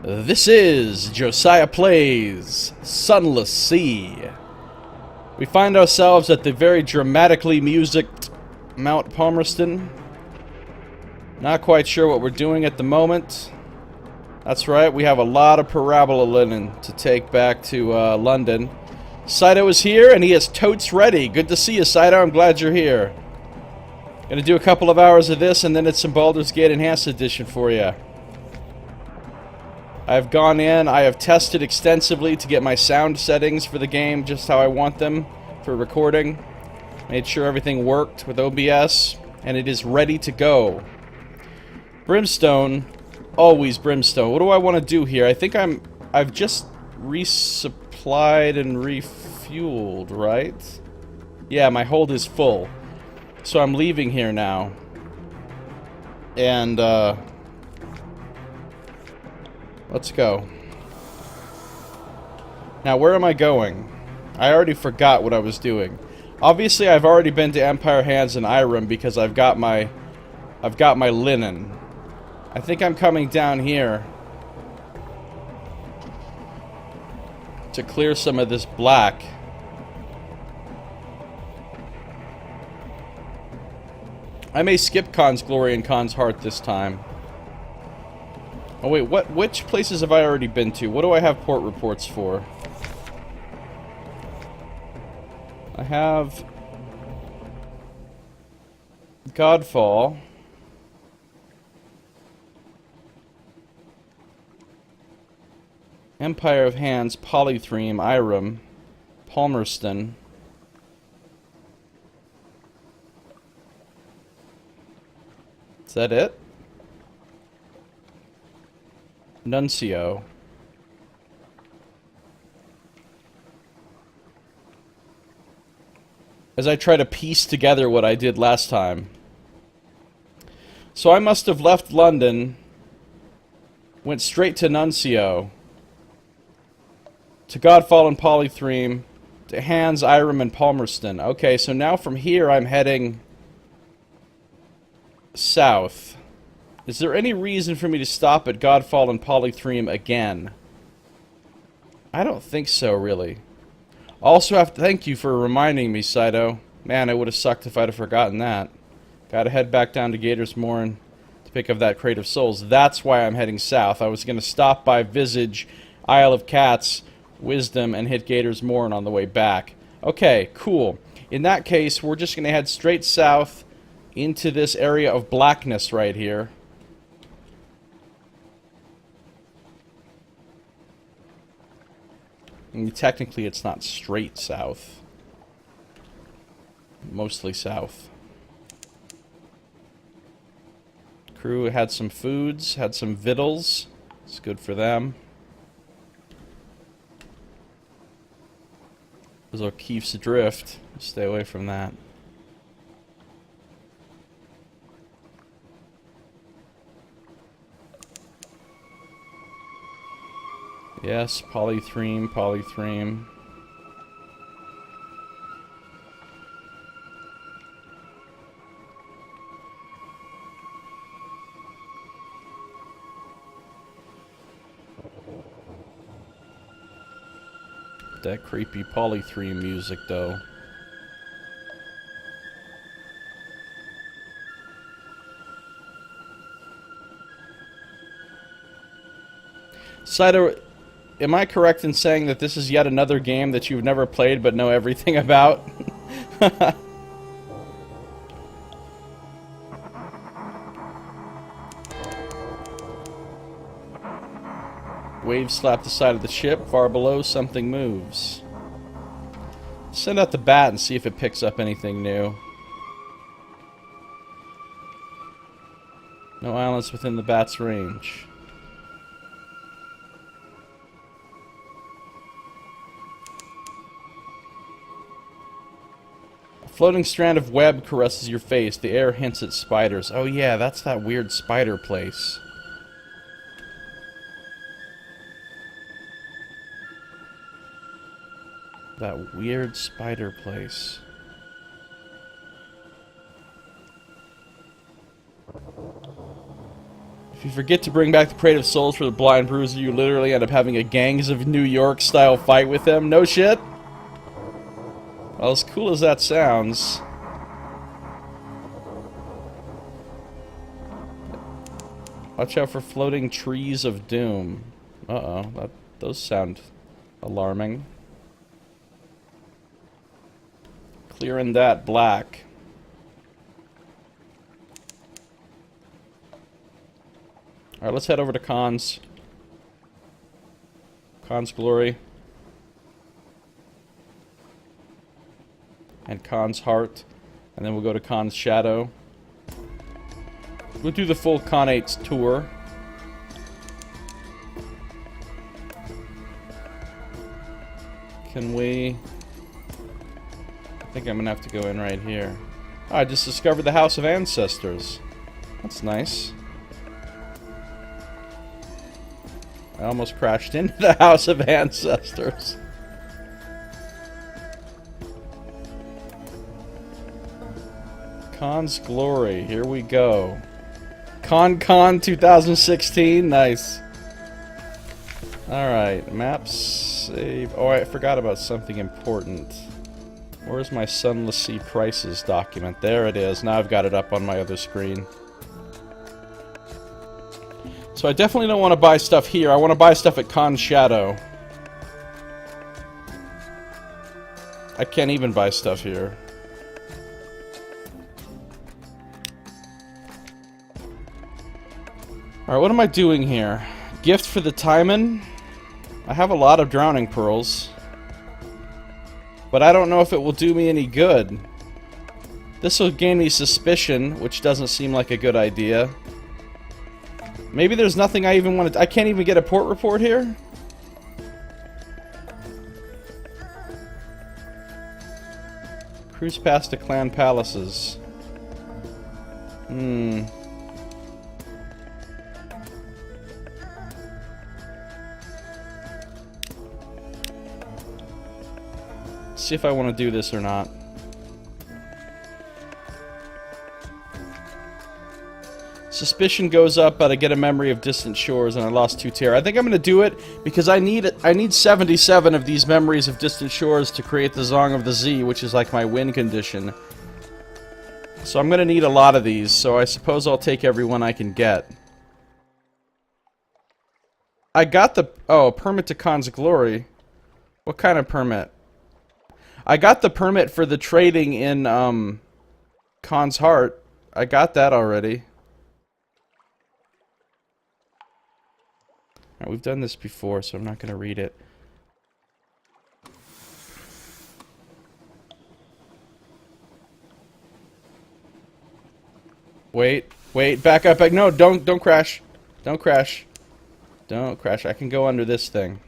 This is Josiah Plays Sunless Sea. We find ourselves at the very dramatically musicked Mount Palmerston. Not quite sure what we're doing at the moment. That's right, we have a lot of parabola linen to take back to London. Saito is here and he is totes ready. Good to see you, Saito. I'm glad you're here. Gonna do a couple of hours of this and then it's some Baldur's Gate Enhanced Edition for you. I've gone in, I have tested extensively to get my sound settings for the game just how I want them for recording. Made sure everything worked with OBS, and it is ready to go. Brimstone, always brimstone. What do I want to do here? I think I've just resupplied and refueled, right? Yeah, my hold is full. So I'm leaving here now. And, let's go. Now, where am I going? I already forgot what I was doing. Obviously, I've already been to Empire Hands and Irem because I've got my linen. I think I'm coming down here to clear some of this black. I may skip Khan's Glory and Khan's Heart this time. Oh wait, which places have I already been to? What do I have port reports for? I have Godfall. Empire of Hands, Polythreme, Irem, Palmerston. Is that it? Nuncio. As I try to piece together what I did last time. So I must have left London, went straight to Nuncio, to Godfall and Polythreme, to Hands, Irem, and Palmerston. Okay, so now from here I'm heading south. Is there any reason for me to stop at Godfall and Polythreme again? I don't think so, really. Also have to thank you for reminding me, Saito. Man, it would have sucked if I'd have forgotten that. Gotta head back down to Gator's Morn to pick up that Crate of Souls. That's why I'm heading south. I was gonna stop by Visage, Isle of Cats, Wisdom, and hit Gator's Morn on the way back. Okay, cool. In that case, we're just gonna head straight south into this area of blackness right here. Technically, it's not straight south. Mostly south. Crew had some foods, had some victuals. It's good for them. Those O'Keefe's Adrift. Stay away from that. Yes, Polythreme, Polythreme. That creepy Polythreme music, though. Saito, am I correct in saying that this is yet another game that you've never played but know everything about? Waves slap the side of the ship. Far below, something moves. Send out the bat and see if it picks up anything new. No islands within the bat's range. A floating strand of web caresses your face. The air hints at spiders. Oh yeah, that's that weird spider place. That weird spider place. If you forget to bring back the Crate of Souls for the Blind Bruiser, you literally end up having a Gangs of New York style fight with him. No shit? Well, as cool as that sounds... Watch out for floating trees of doom. Uh-oh, those sound alarming. Clearing that black. Alright, let's head over to Khan's. Khan's Glory. And Khan's Heart. And then we'll go to Khan's Shadow. We'll do the full Khanate's tour. Can we... I think I'm gonna have to go in right here. Oh, I just discovered the House of Ancestors. That's nice. I almost crashed into the House of Ancestors. Khan's Glory, here we go. Con 2016, nice. Alright, maps, save. Oh, I forgot about something important. Where's my Sunless Sea prices document? There it is. Now I've got it up on my other screen. So I definitely don't want to buy stuff here. I want to buy stuff at Khan's Shadow. I can't even buy stuff here. Alright, what am I doing here? Gift for the Timon? I have a lot of Drowning Pearls. But I don't know if it will do me any good. This will gain me Suspicion, which doesn't seem like a good idea. Maybe there's nothing I even want to... I can't even get a port report here? Cruise past the clan palaces. See if I want to do this or not. Suspicion goes up, but I get a memory of distant shores, and I lost 2 terror. I think I'm going to do it because I need 77 of these memories of distant shores to create the Song of the Z, which is like my win condition. So I'm going to need a lot of these, so I suppose I'll take every one I can get. I got the... Oh, permit to Khan's Glory. What kind of permit? I got the permit for the trading in, Khan's Heart. I got that already. Alright, we've done this before, so I'm not going to read it. Wait, back up, no, don't crash. Don't crash. Don't crash. I can go under this thing.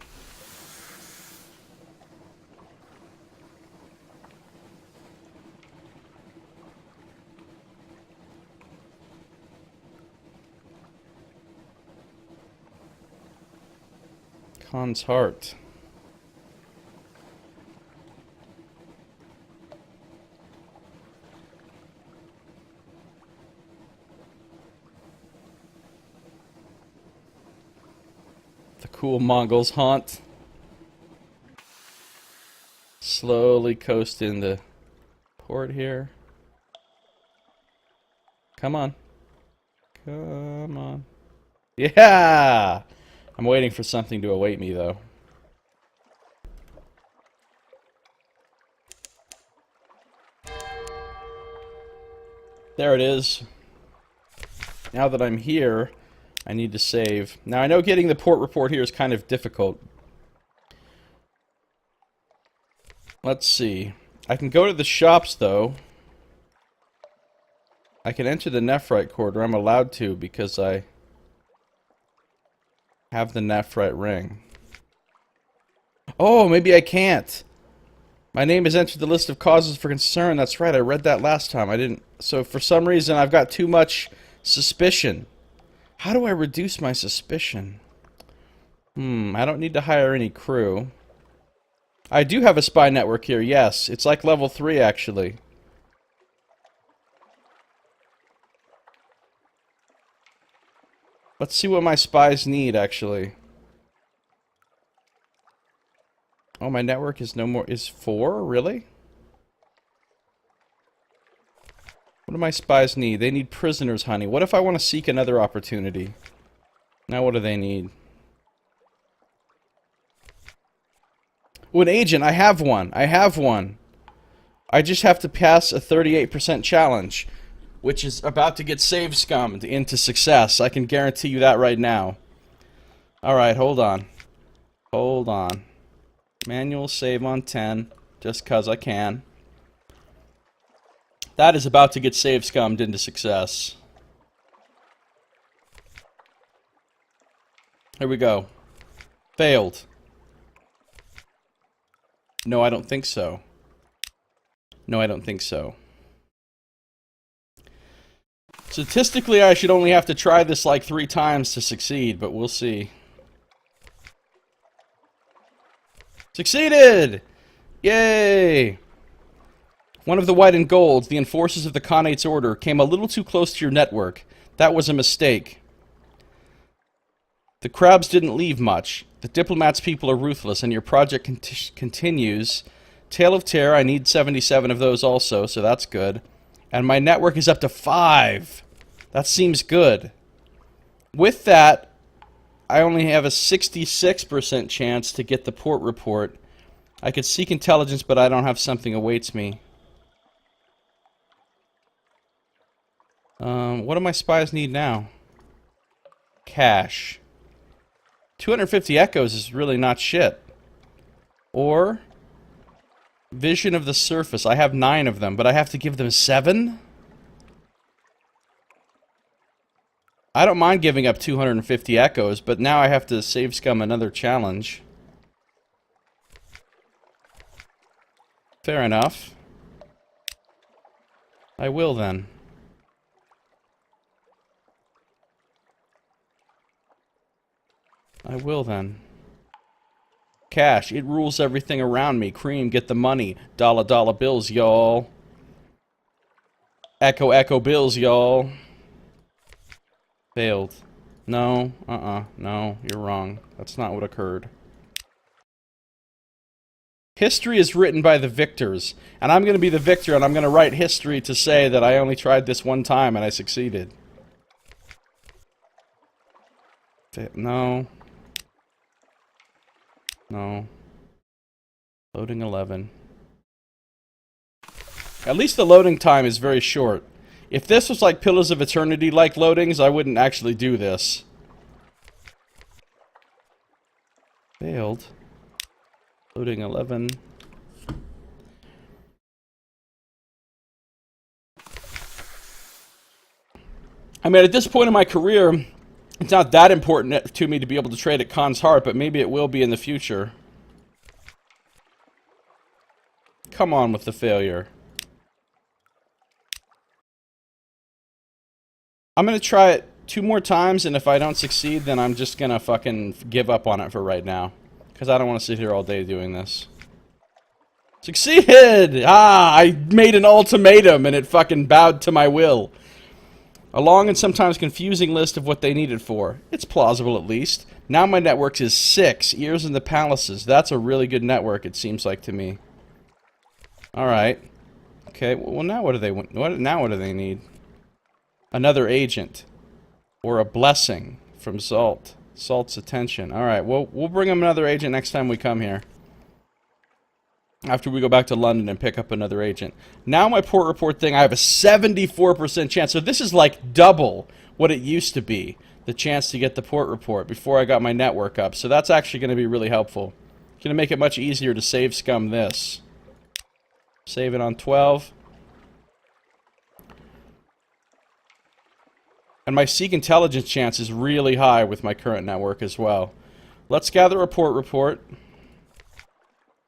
Khan's Heart. The cool Mongols haunt. Slowly coast in the port here. Come on. Come on. Yeah! I'm waiting for something to await me, though. There it is. Now that I'm here, I need to save. Now, I know getting the port report here is kind of difficult. Let's see. I can go to the shops, though. I can enter the Nephrite Corridor. I'm allowed to because I have the Nephrite ring. Oh, maybe I can't. My name is entered the list of causes for concern. That's right, I read that last time. I didn't... So for some reason, I've got too much suspicion. How do I reduce my suspicion? I don't need to hire any crew. I do have a spy network here, yes. It's like level 3, actually. Let's see what my spies need, actually. Oh, my network is no more... is 4? Really? What do my spies need? They need prisoners, honey. What if I want to seek another opportunity? Now what do they need? Oh, an agent. I have one. I have one. I just have to pass a 38% challenge, which is about to get save scummed into success. I can guarantee you that right now. Alright, hold on. Hold on. Manual save on 10, just cause I can. That is about to get save scummed into success. Here we go. Failed. No, I don't think so. No, I don't think so. Statistically, I should only have to try this like 3 times to succeed, but we'll see. Succeeded! Yay! One of the white and golds, the enforcers of the Khanate's order, came a little too close to your network. That was a mistake. The crabs didn't leave much. The diplomat's people are ruthless, and your project continues. Tale of Terror, I need 77 of those also, so that's good. And my network is up to 5. That seems good. With that, I only have a 66% chance to get the port report. I could seek intelligence, but I don't have something awaits me. What do my spies need now? Cash. 250 echoes is really not shit. Or vision of the surface. I have 9 of them, but I have to give them 7? I don't mind giving up 250 echoes, but now I have to save scum another challenge. Fair enough. I will then. I will then. Cash, it rules everything around me. Cream, get the money. Dollar, dollar bills, y'all. Echo, echo bills, y'all. Failed. No, no, you're wrong. That's not what occurred. History is written by the victors, and I'm going to be the victor, and I'm going to write history to say that I only tried this one time and I succeeded. No. No. Loading 11. At least the loading time is very short. If this was like Pillars of Eternity-like loadings, I wouldn't actually do this. Failed. Loading 11. I mean, at this point in my career, it's not that important to me to be able to trade at Khan's Heart, but maybe it will be in the future. Come on with the failure. I'm gonna try it 2 more times, and if I don't succeed, then I'm just gonna fucking give up on it for right now. Because I don't want to sit here all day doing this. Succeeded! Ah, I made an ultimatum, and it fucking bowed to my will. A long and sometimes confusing list of what they needed for. It's plausible, at least. Now my network is 6. Ears in the palaces. That's a really good network, it seems like to me. Alright. Okay, well now what do they want? Now what do they need? Another agent. Or a blessing from Salt. Salt's attention. Alright, well, we'll bring him another agent next time we come here. After we go back to London and pick up another agent. Now my port report thing, I have a 74% chance. So this is like double what it used to be. The chance to get the port report before I got my network up. So that's actually going to be really helpful. It's going to make it much easier to save scum this. Save it on 12. And my Seek Intelligence chance is really high with my current network as well. Let's gather a port report.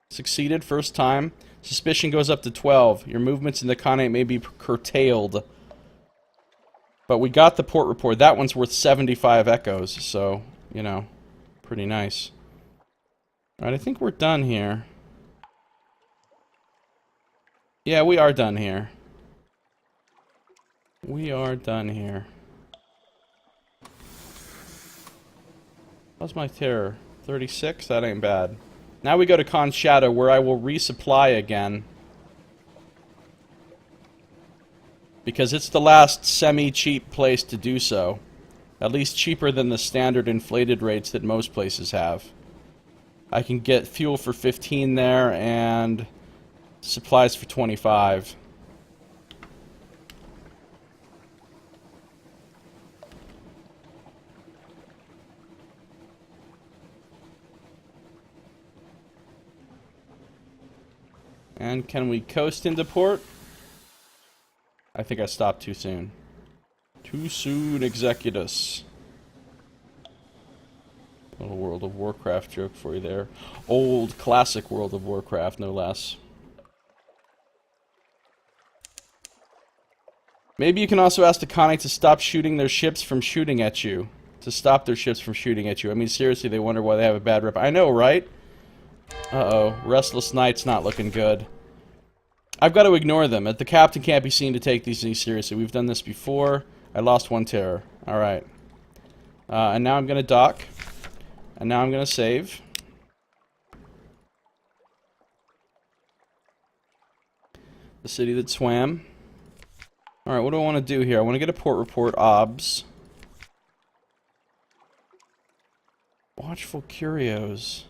Succeeded first time. Suspicion goes up to 12. Your movements in the Khanate may be curtailed. But we got the port report. That one's worth 75 echoes, so, you know, pretty nice. Alright, I think we're done here. Yeah, we are done here. We are done here. How's my terror? 36? That ain't bad. Now we go to Khan's Shadow, where I will resupply again. Because it's the last semi-cheap place to do so. At least cheaper than the standard inflated rates that most places have. I can get fuel for 15 there, and supplies for 25. And can we coast into port? I think I stopped too soon. Too soon, Executus. A little World of Warcraft joke for you there. Old, classic World of Warcraft, no less. Maybe you can also ask the Connie to stop shooting their ships from shooting at you. To stop their ships from shooting at you. I mean, seriously, they wonder why they have a bad rep. I know, right? Uh-oh. Restless Night's not looking good. I've got to ignore them. The captain can't be seen to take these things seriously. We've done this before. I lost one terror. Alright. And now I'm going to dock. And now I'm going to save. The city that swam. Alright, what do I want to do here? I want to get a port report. OBS. Watchful Curios.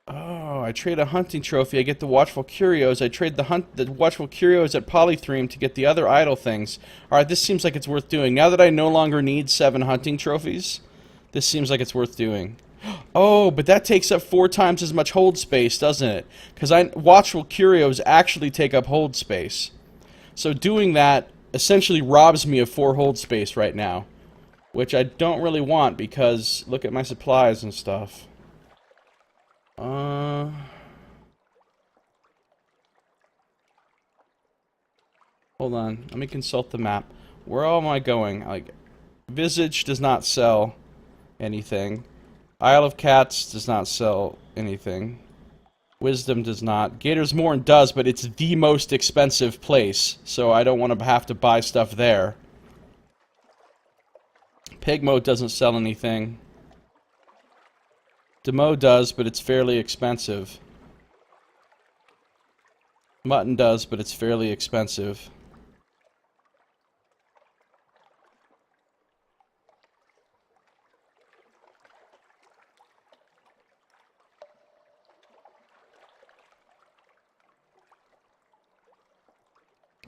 Oh, I trade a hunting trophy, I get the Watchful Curios. I trade the Watchful Curios at Polythreme to get the other idle things. Alright, this seems like it's worth doing. Now that I no longer need 7 hunting trophies, this seems like it's worth doing. Oh, but that takes up 4 times as much hold space, doesn't it? Because Watchful Curios actually take up hold space. So doing that essentially robs me of 4 hold space right now. Which I don't really want because look at my supplies and stuff. Hold on. Let me consult the map. Where am I going? Like, Visage does not sell anything. Isle of Cats does not sell anything. Wisdom does not. Gator's Morn does, but it's the most expensive place, so I don't want to have to buy stuff there. Pigmo doesn't sell anything. Demo does, but it's fairly expensive. Mutton does, but it's fairly expensive.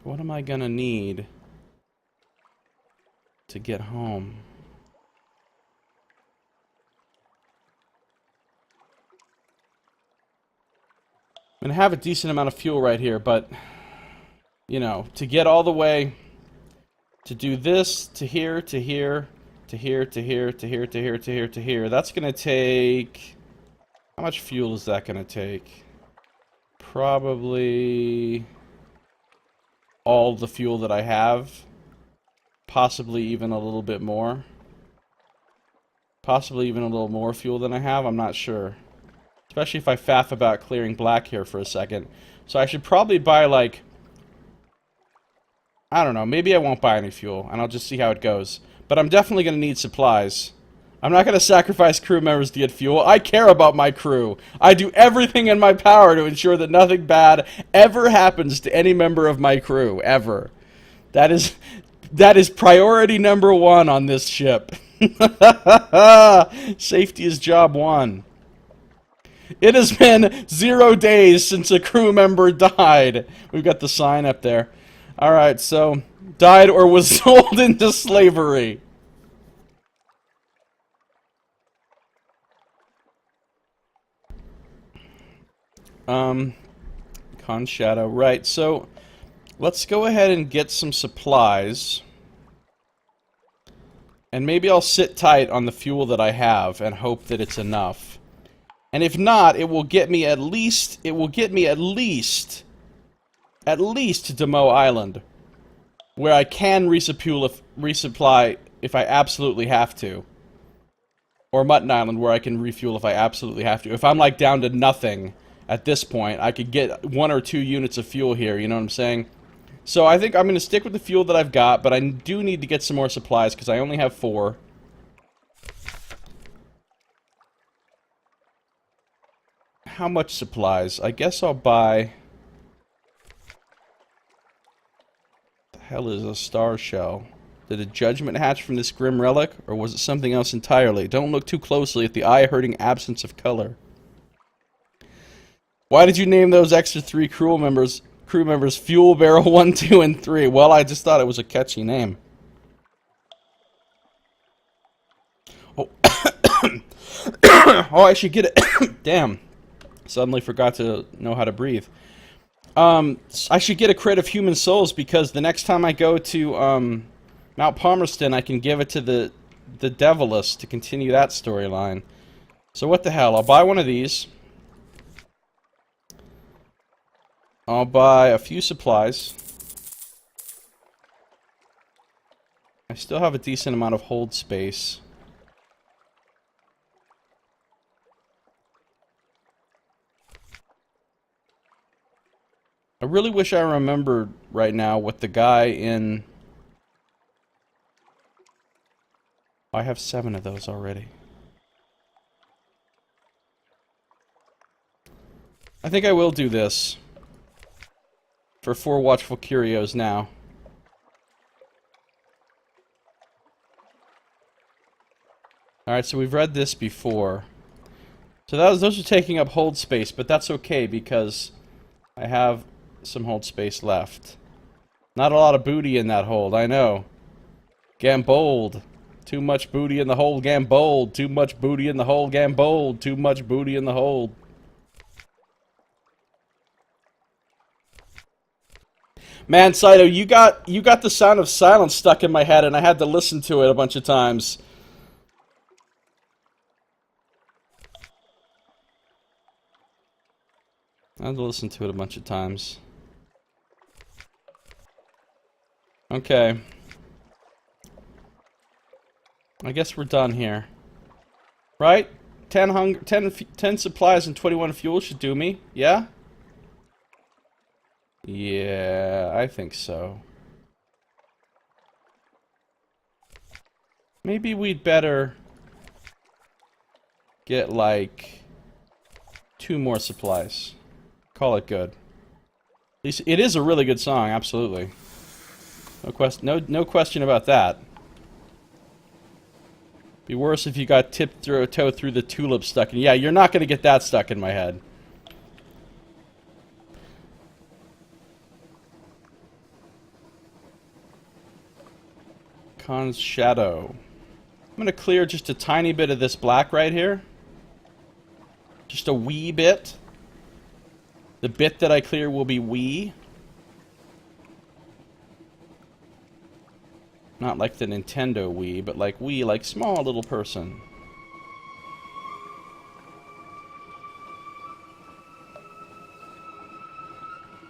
What am I gonna need to get home? I'm gonna have a decent amount of fuel right here, but you know, to get all the way to do this to here to here to here to here to here to here to here to here, that's gonna take, how much fuel is that gonna take? Probably all the fuel that I have, possibly even a little bit more. Possibly even a little more fuel than I have, I'm not sure. Especially if I faff about clearing black here for a second. So I should probably buy, like, I don't know, maybe I won't buy any fuel, and I'll just see how it goes. But I'm definitely going to need supplies. I'm not going to sacrifice crew members to get fuel. I care about my crew. I do everything in my power to ensure that nothing bad ever happens to any member of my crew, ever. That is priority number 1 on this ship. Safety is job 1. It has been 0 days since a crew member died. We've got the sign up there. Alright, so, died or was sold into slavery. Khan's Shadow. Right, so, let's go ahead and get some supplies. And maybe I'll sit tight on the fuel that I have and hope that it's enough. And if not, it will get me at least to Demo Island, where I can resupply if I absolutely have to. Or Mutton Island, where I can refuel if I absolutely have to. If I'm, like, down to nothing at this point, I could get 1 or 2 units of fuel here, you know what I'm saying? So I think I'm going to stick with the fuel that I've got, but I do need to get some more supplies, because I only have 4. how much supplies? I guess I'll buy... The hell is a star shell? Did a judgment hatch from this grim relic, or was it something else entirely? Don't look too closely at the eye-hurting absence of color. Why did you name those extra 3 crew members Fuel Barrel 1, 2, and 3? Well, I just thought it was a catchy name. Oh, oh, I should get it. Damn. Suddenly forgot to know how to breathe. I should get a crate of human souls because the next time I go to Mount Palmerston, I can give it to the Devilus to continue that storyline. So what the hell? I'll buy one of these. I'll buy a few supplies. I still have a decent amount of hold space. I really wish I remembered right now what the guy in... I have 7 of those already. I think I will do this. For 4 watchful curios now. Alright, so we've read this before. So those are taking up hold space, but that's okay because I have some hold space left. Not a lot of booty in that hold, I know. Gambold. Too much booty in the hold, Gambold. Too much booty in the hold, Gambold. Too much booty in the hold. Man, Saito, you got the Sound of Silence stuck in my head, and I had to listen to it a bunch of times. I had to listen to it a bunch of times. Okay. I guess we're done here. Right? 10 supplies and 21 fuel should do me. Yeah? Yeah, I think so. Maybe we'd better get, like, 2 more supplies. Call it good. At least it is a really good song, absolutely. No question about that. Be worse if you got tipped through a toe through the tulip stuck in. Yeah, you're not going to get that stuck in my head. Khan's Shadow. I'm going to clear just a tiny bit of this black right here. Just a wee bit. The bit that I clear will be wee. Not like the Nintendo Wii, but like Wii, like small little person.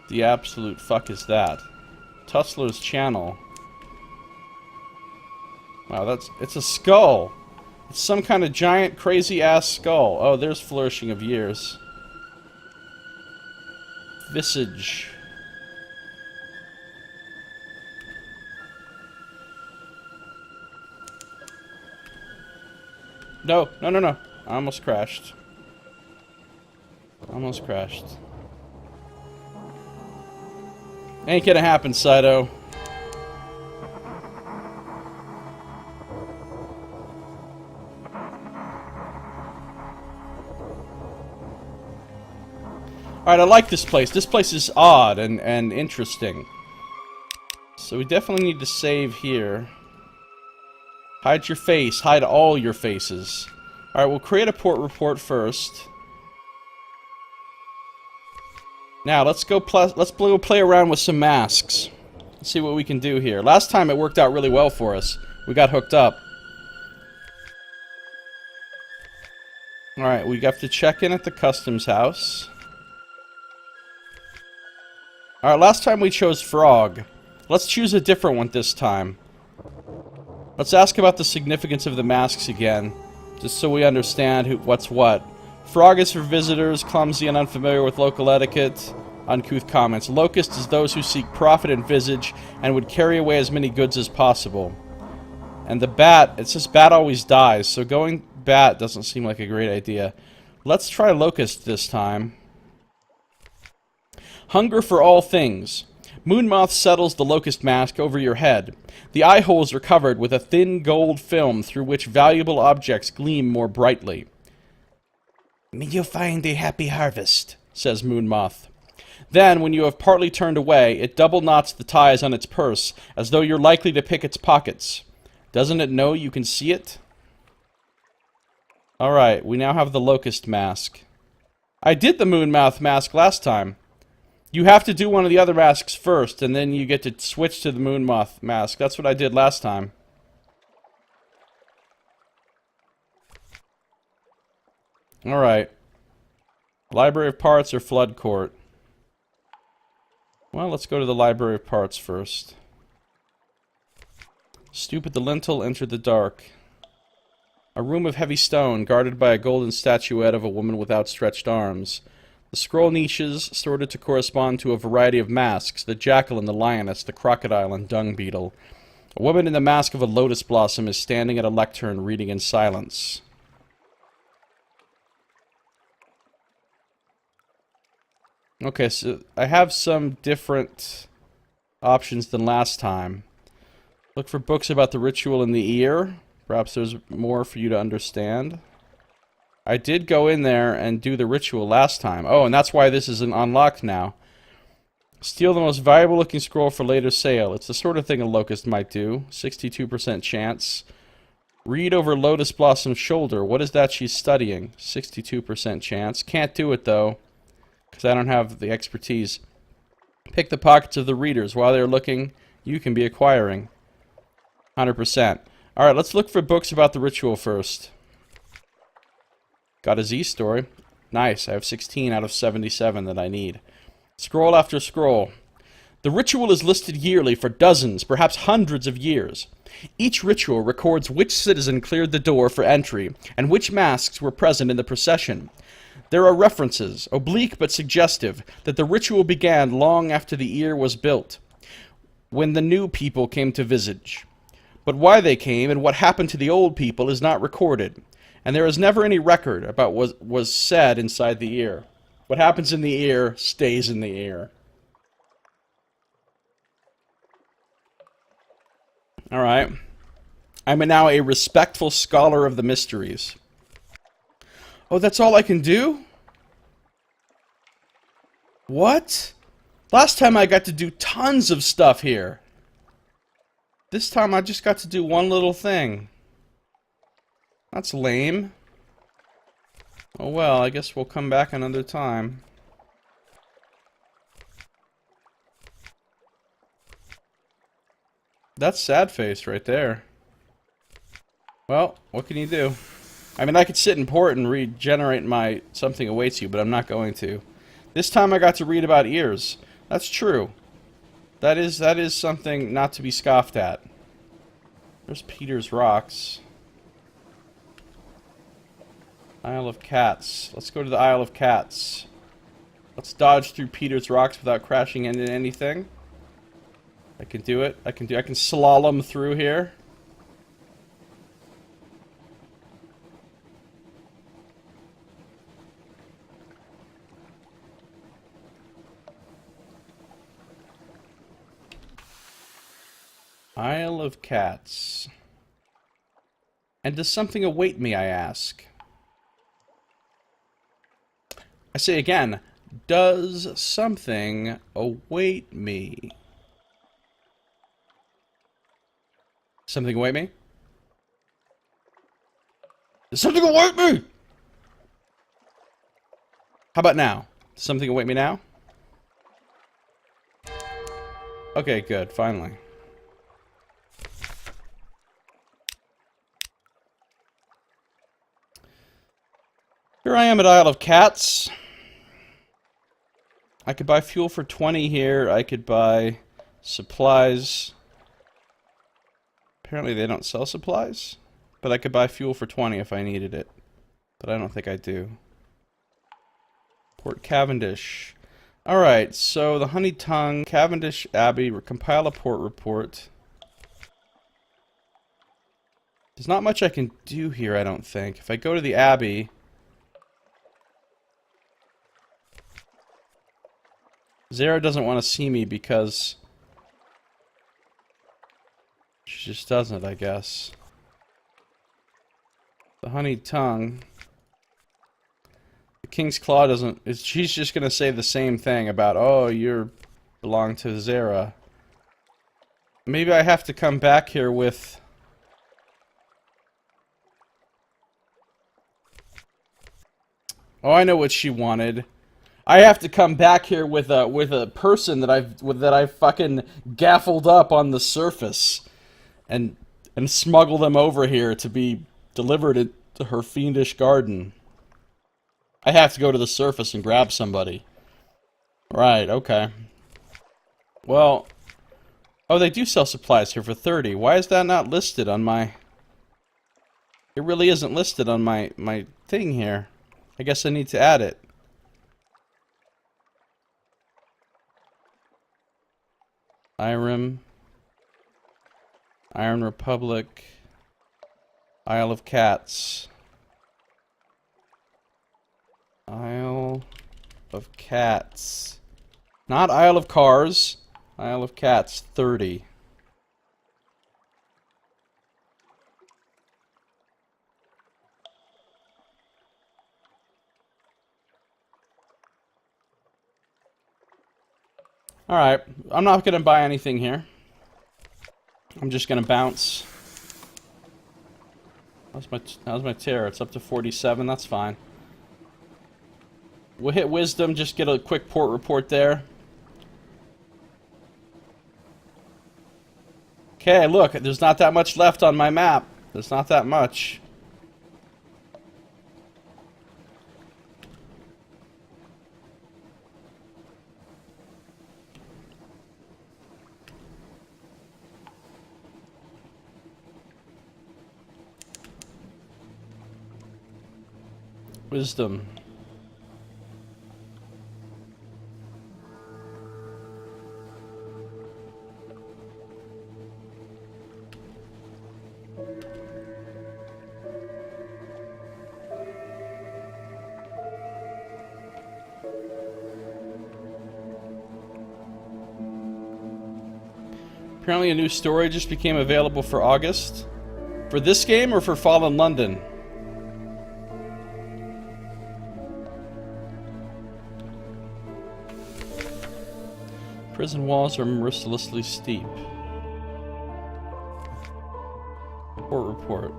The absolute fuck is that? Tussler's channel. Wow, it's a skull. It's some kind of giant, crazy-ass skull. Oh, there's Flourishing of Years. Visage. No. I almost crashed. Almost crashed. Ain't gonna happen, Saito. Alright, I like this place. This place is odd and interesting. So we definitely need to save here. Hide your face. Hide all your faces. Alright, we'll create a port report first. Now, let's go play around with some masks. Let's see what we can do here. Last time it worked out really well for us. We got hooked up. Alright, we have to check in at the customs house. Alright, last time we chose Frog. Let's choose a different one this time. Let's ask about the significance of the masks again, just so we understand what's what. Frog is for visitors, clumsy and unfamiliar with local etiquette. Uncouth comments. Locust is those who seek profit and visage, and would carry away as many goods as possible. And the bat, it says bat always dies, so going bat doesn't seem like a great idea. Let's try Locust this time. Hunger for all things. Moonmoth settles the locust mask over your head. The eye holes are covered with a thin gold film through which valuable objects gleam more brightly. May you find a happy harvest, says Moonmoth. Then, when you have partly turned away, it double knots the ties on its purse, as though you're likely to pick its pockets. Doesn't it know you can see it? Alright, we now have the locust mask. I did the Moonmoth mask last time. You have to do one of the other masks first, and then you get to switch to the Moonmoth mask. That's what I did last time. Alright. Library of Parts or Flood Court? Well, let's go to the Library of Parts first. Stoop at the lintel, enter the dark. A room of heavy stone, guarded by a golden statuette of a woman with outstretched arms. The scroll niches sorted to correspond to a variety of masks, the jackal and the lioness, the crocodile and dung beetle. A woman in the mask of a lotus blossom is standing at a lectern, reading in silence. Okay, so I have some different options than last time. Look for books about the ritual in the ear. Perhaps there's more for you to understand. I did go in there and do the ritual last time. Oh, and that's why this isn't unlocked now. Steal the most valuable looking scroll for later sale. It's the sort of thing a locust might do. 62% chance. Read over Lotus Blossom's shoulder. What is that she's studying? 62% chance. Can't do it though, because I don't have the expertise. Pick the pockets of the readers. While they're looking, you can be acquiring. 100%. Alright, let's look for books about the ritual first. Got a Z story. Nice, I have 16 out of 77 that I need. Scroll after scroll. The ritual is listed yearly for dozens, perhaps hundreds of years. Each ritual records which citizen cleared the door for entry, and which masks were present in the procession. There are references, oblique but suggestive, that the ritual began long after the ear was built, when the new people came to visage. But why they came and what happened to the old people is not recorded. And there is never any record about what was said inside the ear. What happens in the ear stays in the ear. Alright. I'm now a respectful scholar of the mysteries. Oh, that's all I can do? What? Last time I got to do tons of stuff here. This time I just got to do one little thing. That's lame. Oh well, I guess we'll come back another time. That's sad face right there. Well, what can you do? I mean, I could sit in port and regenerate my something awaits you, but I'm not going to. This time I got to read about ears. That's true. That is something not to be scoffed at. There's Peter's Rocks. Isle of Cats. Let's go to the Isle of Cats. Let's dodge through Peter's Rocks without crashing into anything. I can do it. I can slalom through here. Isle of Cats. And does something await me, I ask? I say again, does something await me? Something await me? Does something await me? How about now? Does something await me now? Okay, good, finally. Here I am at Isle of Cats. I could buy fuel for 20 here. I could buy supplies. Apparently they don't sell supplies. But I could buy fuel for 20 if I needed it. But I don't think I do. Port Cavendish. Alright, so the Honey Tongue, Cavendish Abbey, compile a port report. There's not much I can do here, I don't think. If I go to the Abbey, Zara doesn't want to see me because she just doesn't, I guess. The honeyed tongue. The King's Claw doesn't... She's just gonna say the same thing about, oh, you belong to Zara. Maybe I have to come back here with... Oh, I know what she wanted. I have to come back here with a person that I've fucking gaffled up on the surface, and smuggle them over here to be delivered to her fiendish garden. I have to go to the surface and grab somebody. Right, okay. Well, oh, they do sell supplies here for 30. Why is that not listed on my... It really isn't listed on my thing here. I guess I need to add it. Irem. Iron Republic. Isle of Cats. Isle of Cats. Not Isle of Cars. Isle of Cats, 30. Alright, I'm not gonna buy anything here. I'm just gonna bounce. How's my terror? It's up to 47, that's fine. We'll hit wisdom, just get a quick port report there. Okay, look, there's not that much left on my map. There's not that much. Wisdom. Apparently a new story just became available for August. For this game or for Fallen London? Prison walls are mercilessly steep. Port report.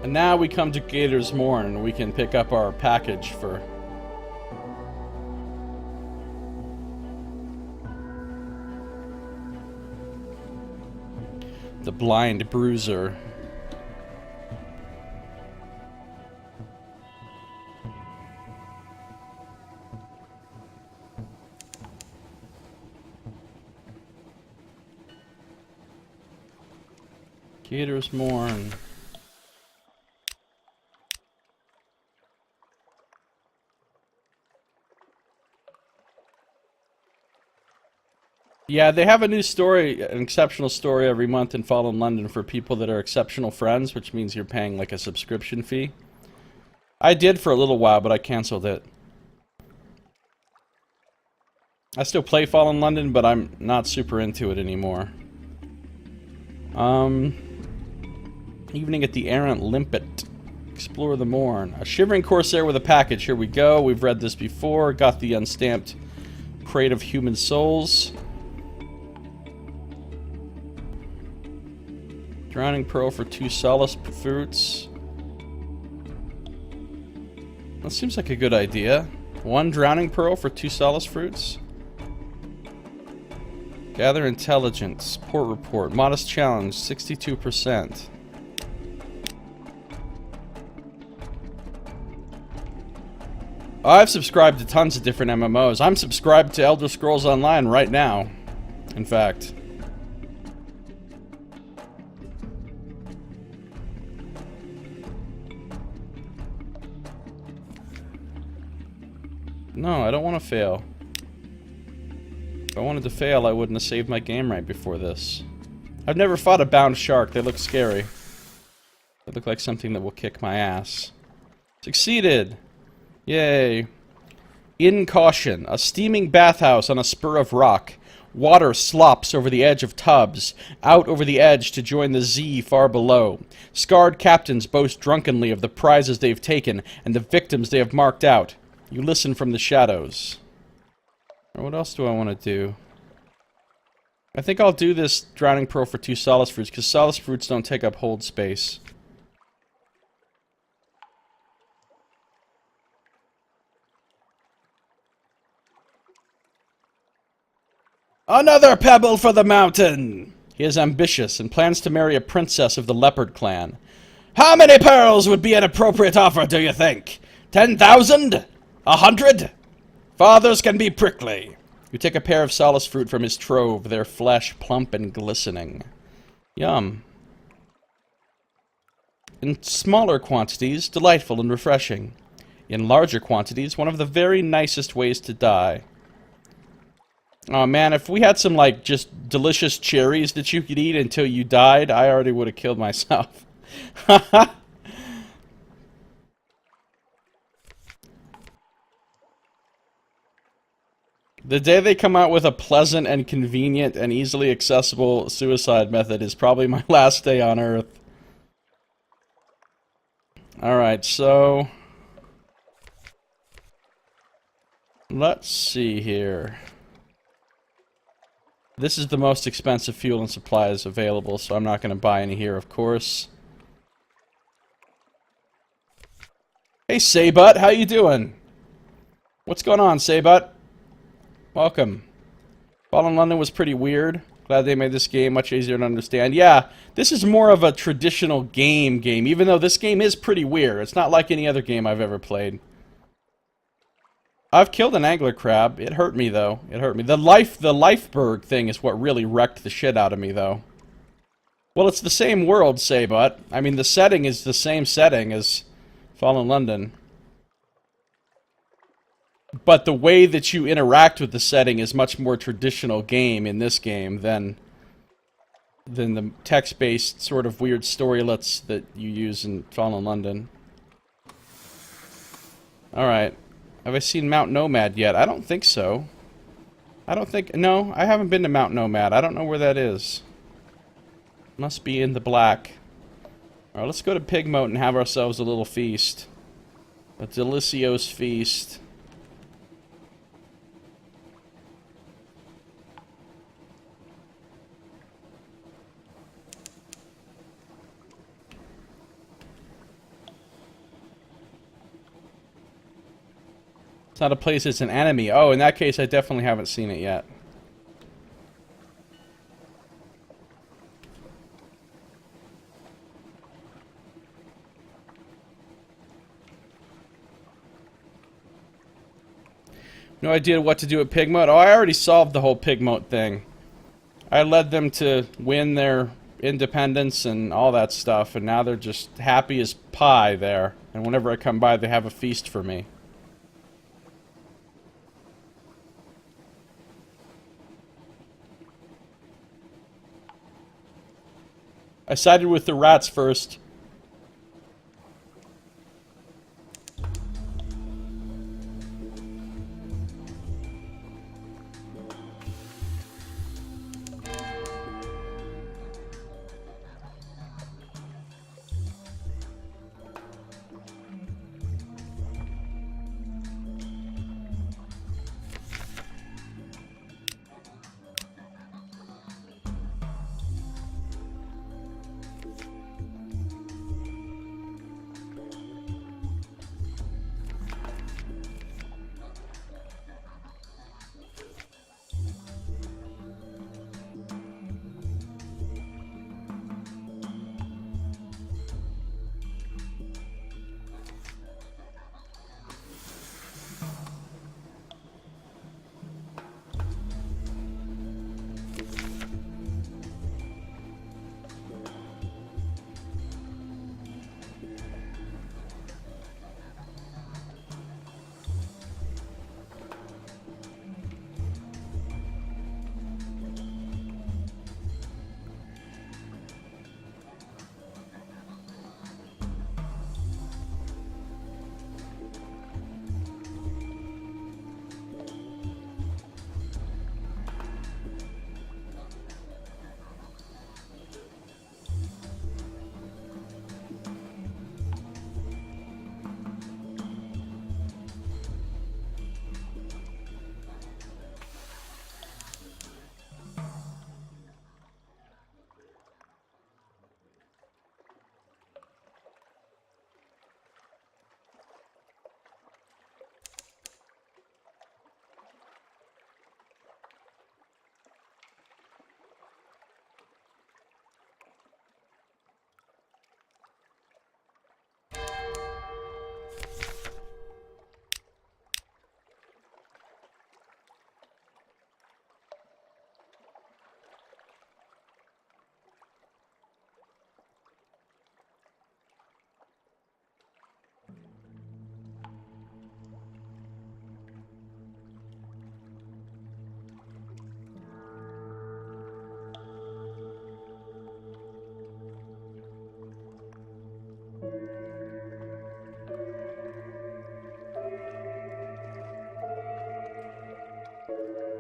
And now we come to Gator's Morn, and we can pick up our package for... the Blind Bruiser. Gator's Morn. Yeah, they have a new story, an exceptional story every month in Fallen London for people that are exceptional friends, which means you're paying like a subscription fee. I did for a little while, but I canceled it. I still play Fallen London, but I'm not super into it anymore. Evening at the Errant Limpet. Explore the Morn. A Shivering Corsair with a package. Here we go. We've read this before. Got the unstamped Crate of Human Souls. Drowning Pearl for 2 Solace Fruits. That seems like a good idea. 1 Drowning Pearl for 2 Solace Fruits. Gather Intelligence. Port Report. Modest Challenge. 62%. I've subscribed to tons of different MMOs. I'm subscribed to Elder Scrolls Online right now. In fact. No, I don't want to fail. If I wanted to fail, I wouldn't have saved my game right before this. I've never fought a bound shark. They look scary. They look like something that will kick my ass. Succeeded! Yay. In caution. A steaming bathhouse on a spur of rock. Water slops over the edge of tubs, out over the edge to join the Z far below. Scarred captains boast drunkenly of the prizes they've taken and the victims they have marked out. You listen from the shadows. What else do I want to do? I think I'll do this Drowning Pearl for 2 Solace Fruits, because Solace Fruits don't take up hold space. Another pebble for the mountain! He is ambitious and plans to marry a princess of the Leopard clan. How many pearls would be an appropriate offer, do you think? 10,000? 100? Fathers can be prickly. You take a pair of Solace Fruit from his trove, their flesh plump and glistening. Yum. In smaller quantities, delightful and refreshing. In larger quantities, one of the very nicest ways to die. Oh man, if we had some, like, just delicious cherries that you could eat until you died, I already would have killed myself. The day they come out with a pleasant and convenient and easily accessible suicide method is probably my last day on Earth. Alright, so... let's see here. This is the most expensive fuel and supplies available, so I'm not going to buy any here, of course. Hey, Saybut, how you doing? What's going on, Saybut? Welcome. Fallen London was pretty weird. Glad they made this game much easier to understand. Yeah, this is more of a traditional game, even though this game is pretty weird. It's not like any other game I've ever played. I've killed an angler crab. It hurt me, though. It hurt me. The Lifeberg thing is what really wrecked the shit out of me, though. Well, it's the same world, Saybut. I mean, the setting is the same setting as Fallen London. But the way that you interact with the setting is much more traditional game in this game than the text-based sort of weird storylets that you use in Fallen London. Alright. Have I seen Mount Nomad yet? I don't think so. No, I haven't been to Mount Nomad. I don't know where that is. Must be in the black. Alright, let's go to Pigmote and have ourselves a little feast. A delicious feast. It's not a place, it's an enemy. Oh, in that case, I definitely haven't seen it yet. No idea what to do with Pigmote. Oh, I already solved the whole Pigmote thing. I led them to win their independence and all that stuff, and now they're just happy as pie there. And whenever I come by, they have a feast for me. I sided with the rats first.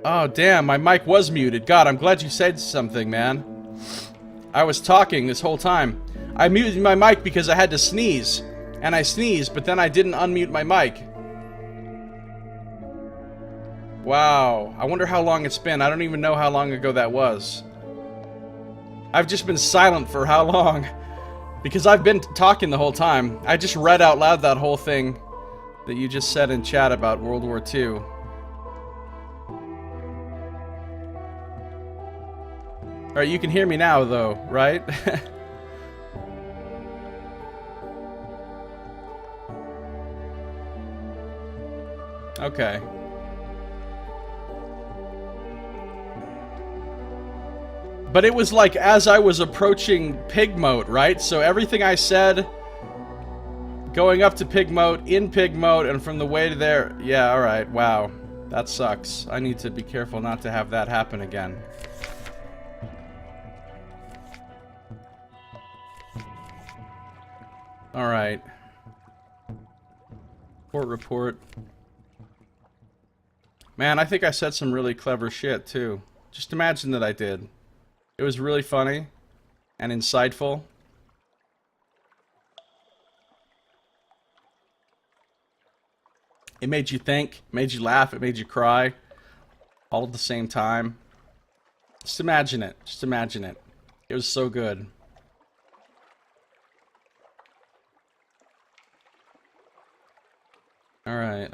Oh, damn, my mic was muted. God, I'm glad you said something, man. I was talking this whole time. I muted my mic because I had to sneeze. And I sneezed, but then I didn't unmute my mic. Wow. I wonder how long it's been. I don't even know how long ago that was. I've just been silent for how long? Because I've been talking the whole time. I just read out loud that whole thing that you just said in chat about World War II. Alright, you can hear me now, though, right? Okay. But it was like as I was approaching pig mode, right? So everything I said, going up to pig mode, in pig mode, and from the way to there... Yeah, alright, wow. That sucks. I need to be careful not to have that happen again. Alright. Court report. Man, I think I said some really clever shit, too. Just imagine that I did. It was really funny and insightful. It made you think, made you laugh, it made you cry, all at the same time. Just imagine it. Just imagine it. It was so good. Alright,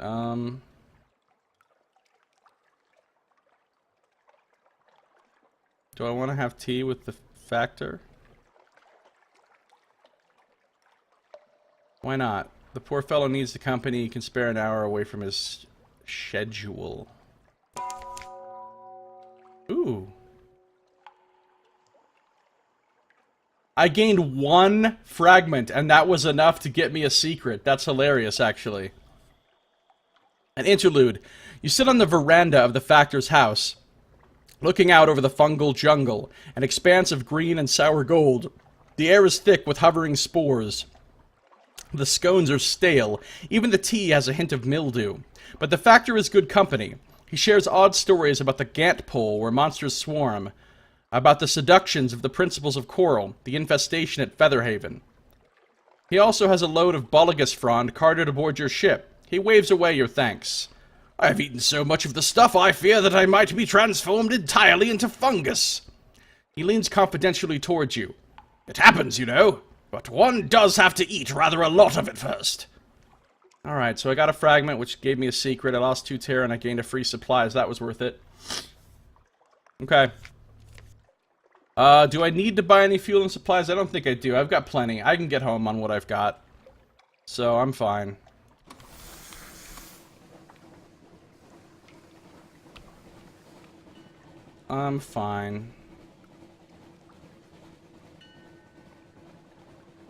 do I want to have tea with the factor? Why not? The poor fellow needs the company. He can spare an hour away from his schedule. Ooh. I gained one fragment, and that was enough to get me a secret. That's hilarious, actually. An interlude. You sit on the veranda of the factor's house, looking out over the fungal jungle, an expanse of green and sour gold. The air is thick with hovering spores. The scones are stale. Even the tea has a hint of mildew. But the factor is good company. He shares odd stories about the Gant Pole where monsters swarm, about the seductions of the principals of Coral, the infestation at Featherhaven. He also has a load of Boligus frond carted aboard your ship. He waves away your thanks. I have eaten so much of the stuff I fear that I might be transformed entirely into fungus. He leans confidentially towards you. It happens, you know, but one does have to eat rather a lot of it first. Alright, so I got a fragment which gave me a secret. I lost 2 terror and I gained a free supply, so that was worth it. Okay. Do I need to buy any fuel and supplies? I don't think I do. I've got plenty. I can get home on what I've got. So, I'm fine. I'm fine.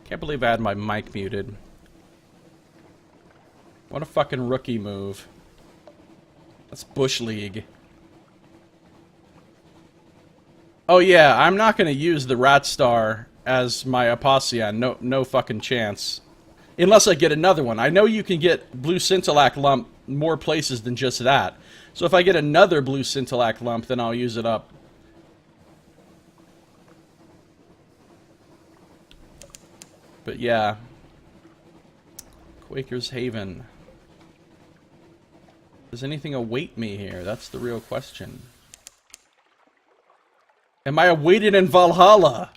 Can't believe I had my mic muted. What a fucking rookie move. That's Bush League. Oh yeah, I'm not gonna use the Rat Star as my Apotheon. No fucking chance. Unless I get another one. I know you can get Blue Scintillac Lump more places than just that. So if I get another Blue Scintillac Lump, then I'll use it up. But yeah. Quaker's Haven. Does anything await me here? That's the real question. Am I awaited in Valhalla?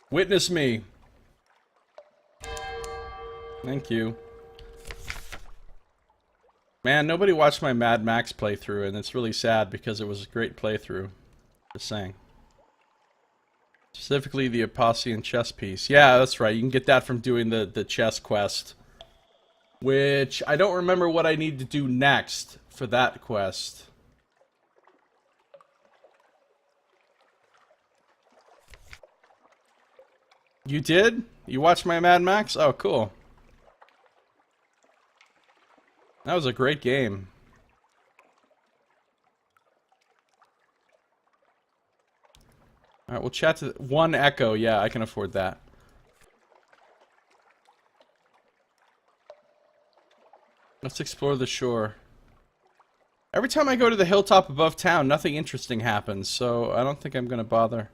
Witness me. Thank you. Man, nobody watched my Mad Max playthrough, and it's really sad because it was a great playthrough. Just saying. Specifically the Apotheon chess piece. Yeah, that's right. You can get that from doing the chess quest. Which, I don't remember what I need to do next for that quest. You did? You watched my Mad Max? Oh, cool. That was a great game. Alright, we'll chat to... One Echo, yeah, I can afford that. Let's explore the shore. Every time I go to the hilltop above town, nothing interesting happens, so I don't think I'm gonna bother.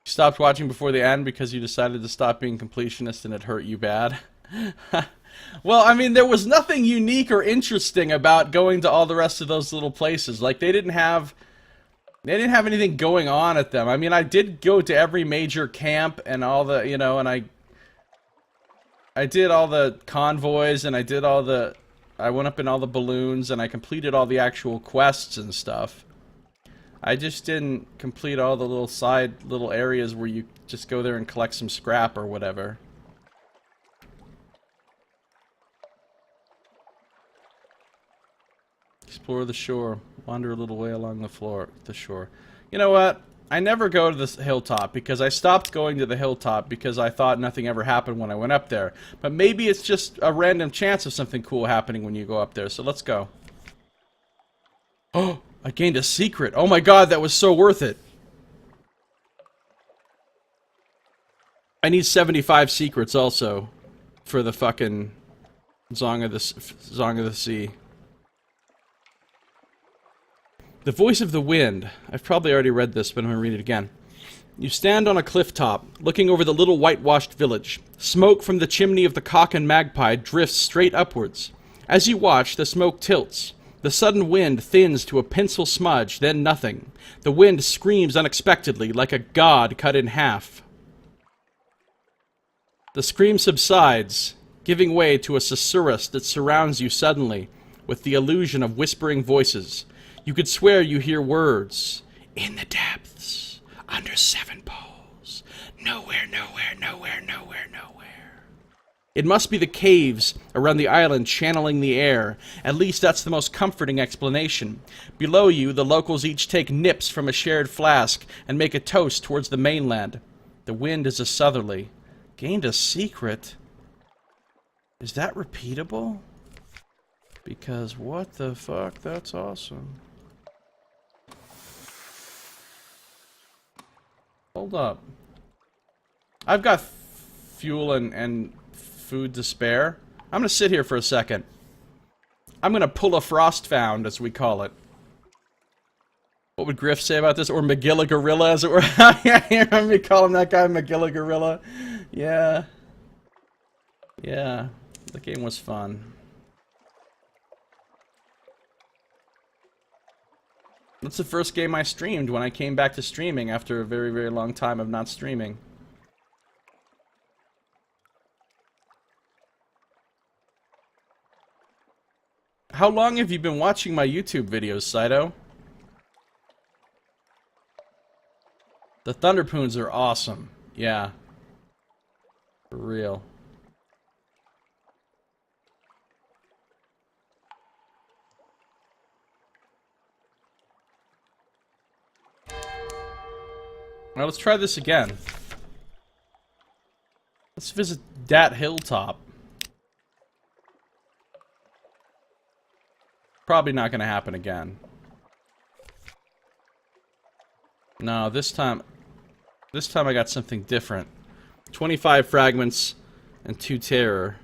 You stopped watching before the end because you decided to stop being completionist and it hurt you bad. Well, I mean, there was nothing unique or interesting about going to all the rest of those little places. Like, they didn't have anything going on at them. I mean, I did go to every major camp and all the, you know, and I did all the convoys and I went up in all the balloons and I completed all the actual quests and stuff. I just didn't complete all the little areas where you just go there and collect some scrap or whatever. Explore the shore. Wander a little way along the shore. You know what? I never go to this hilltop because I stopped going to the hilltop because I thought nothing ever happened when I went up there. But maybe it's just a random chance of something cool happening when you go up there. So let's go. Oh, I gained a secret. Oh my god, that was so worth it. I need 75 secrets also for the fucking Song of the Sea. The voice of the wind. I've probably already read this, but I'm going to read it again. You stand on a cliff top, looking over the little whitewashed village. Smoke from the chimney of the Cock and Magpie drifts straight upwards. As you watch, the smoke tilts. The sudden wind thins to a pencil smudge, then nothing. The wind screams unexpectedly, like a god cut in half. The scream subsides, giving way to a susurrus that surrounds you suddenly, with the illusion of whispering voices. You could swear you hear words. In the depths, under 7 poles. Nowhere, nowhere, nowhere, nowhere, nowhere. It must be the caves around the island channeling the air. At least that's the most comforting explanation. Below you, the locals each take nips from a shared flask and make a toast towards the mainland. The wind is a southerly. Gained a secret? Is that repeatable? Because what the fuck? That's awesome. Hold up. I've got fuel and food to spare. I'm gonna sit here for a second. I'm gonna pull a frost found, as we call it. What would Griff say about this? Or Magilla Gorilla, as it were. Yeah, you remember me calling that guy Magilla Gorilla? Yeah. Yeah. The game was fun. That's the first game I streamed when I came back to streaming after a very, very long time of not streaming. How long have you been watching my YouTube videos, Saito? The Thunderpoons are awesome. Yeah. For real. Now let's try this again. Let's visit that hilltop. Probably not gonna happen again. No, this time I got something different. 25 fragments and 2 terror.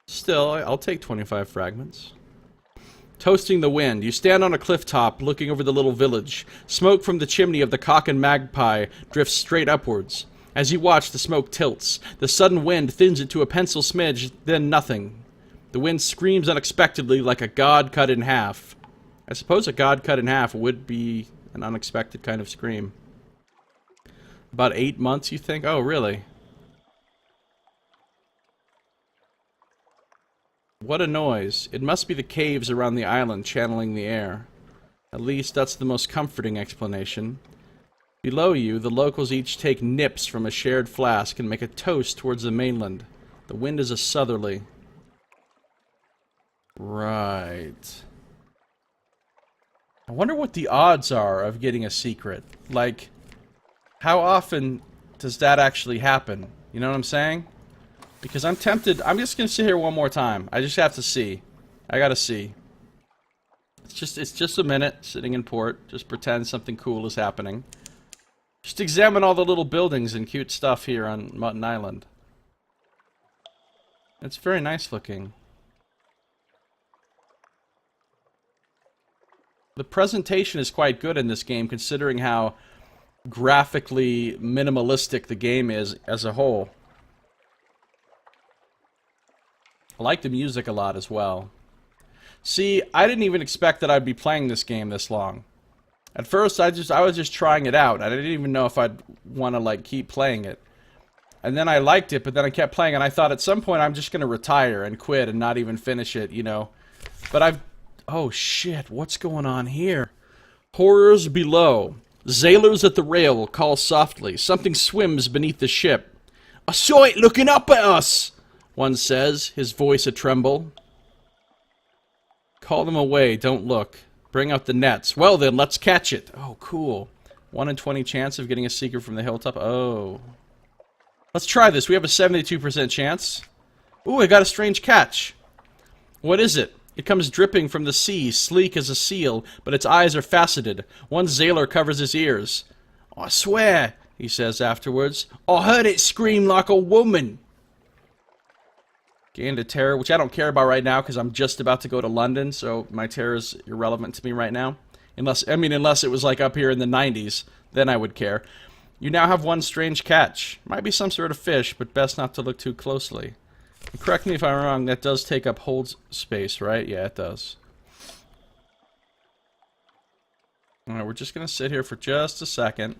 Still, I'll take 25 fragments. Toasting the wind. You stand on a cliff top, looking over the little village. Smoke from the chimney of the Cock and Magpie drifts straight upwards. As you watch, the smoke tilts. The sudden wind thins it to a pencil smidge, then nothing. The wind screams unexpectedly like a god cut in half. I suppose a god cut in half would be an unexpected kind of scream. About 8 months, you think? Oh, really? What a noise. It must be the caves around the island channeling the air. At least that's the most comforting explanation. Below you, the locals each take nips from a shared flask and make a toast towards the mainland. The wind is a southerly. Right. I wonder what the odds are of getting a secret. Like, how often does that actually happen? You know what I'm saying? Because I'm tempted. I'm just gonna sit here one more time. I just have to see. I gotta see. It's just a minute sitting in port. Just pretend something cool is happening. Just examine all the little buildings and cute stuff here on Mutton Island. It's very nice looking. The presentation is quite good in this game, considering how graphically minimalistic the game is as a whole. I like the music a lot as well. See, I didn't even expect that I'd be playing this game this long. At first, I was just trying it out. I didn't even know if I'd want to, like, keep playing it. And then I liked it, but then I kept playing, and I thought at some point I'm just going to retire and quit and not even finish it, you know. But I've... Oh, shit, what's going on here? Horrors below. Sailors at the rail call softly. Something swims beneath the ship. I saw it looking up at us, one says, his voice a tremble. Call them away, don't look. Bring out the nets. Well then, let's catch it. Oh, cool. 1 in 20 chance of getting a secret from the hilltop. Oh. Let's try this. We have a 72% chance. Ooh, I got a strange catch. What is it? It comes dripping from the sea, sleek as a seal, but its eyes are faceted. One sailor covers his ears. I swear, he says afterwards, I heard it scream like a woman. Gained a terror, which I don't care about right now because I'm just about to go to London, so my terror is irrelevant to me right now. Unless it was like up here in the 90s, then I would care. You now have one strange catch. Might be some sort of fish, but best not to look too closely. And correct me if I'm wrong, that does take up hold space, right? Yeah, it does. Alright, we're just going to sit here for just a second.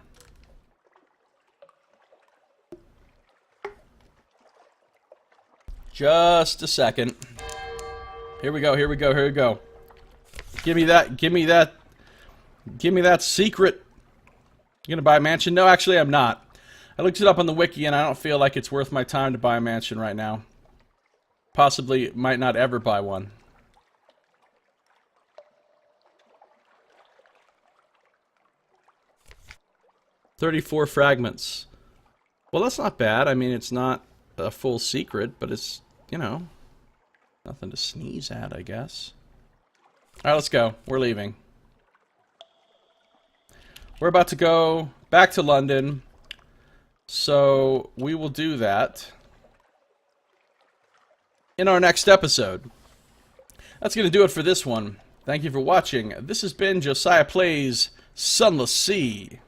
Just a second. Here we go, here we go, here we go. Give me that, give me that, give me that secret. You gonna buy a mansion? No, actually I'm not. I looked it up on the wiki and I don't feel like it's worth my time to buy a mansion right now. Possibly might not ever buy one. $34 fragments. Well, that's not bad. I mean, it's not a full secret, but it's, you know, nothing to sneeze at, I guess. Alright, let's go. We're leaving. We're about to go back to London, so we will do that in our next episode. That's going to do it for this one. Thank you for watching. This has been Josiah Plays Sunless Sea.